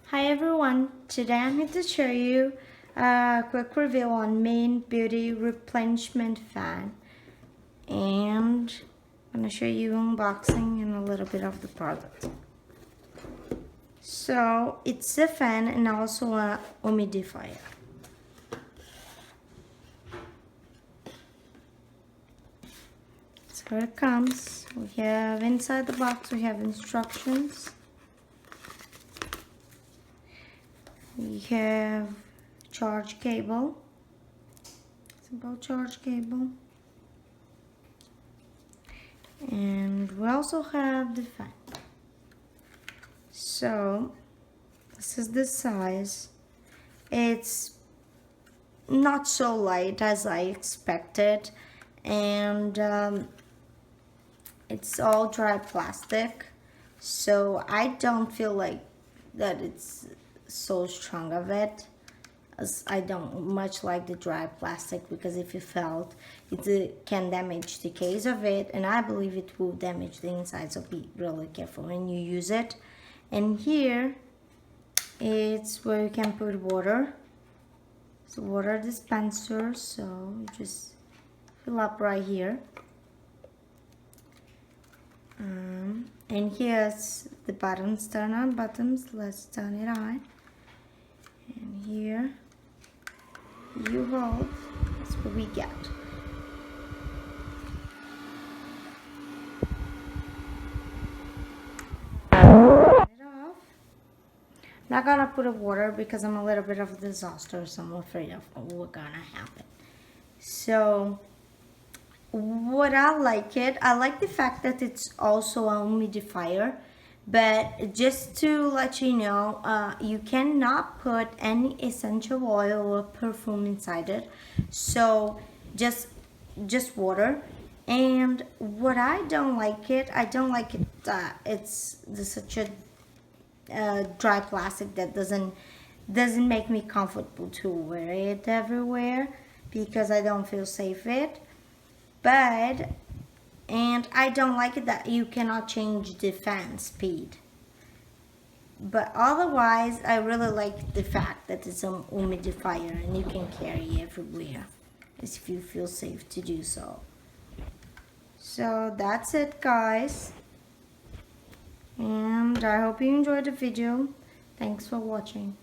Hi everyone, today I'm here to show you a quick review on Main Beauty Replenishment Fan, and I'm going to show you unboxing and a little bit of the product. So it's a fan and also a humidifier. So here it comes. We have inside the box, we have instructions. We have charge cable, simple charge cable, and we also have the fan. So this is the size. It's not so light as I expected, and it's all dry plastic, so I don't feel like that it's so strong of it, as I don't much like the dry plastic, because if you felt it can damage the case of it, and I believe it will damage the inside, so be really careful when you use it. And here it's where you can put water. It's a water dispenser, so you just fill up right here. And here's the buttons, turn on buttons. Let's turn it on. And here you hold, that's what we get. Turn it off. Not gonna put a water because I'm a little bit of a disaster, so I'm afraid of what's gonna happen. So what I like the fact that it's also a humidifier. But just to let you know, you cannot put any essential oil or perfume inside it. So just water. And what I don't like it that it's such a dry plastic that doesn't make me comfortable to wear it everywhere, because I don't feel safe with it. And I don't like it that you cannot change the fan speed. But otherwise, I really like the fact that it's an humidifier and you can carry everywhere if you feel safe to do so. So that's it, guys. And I hope you enjoyed the video. Thanks for watching.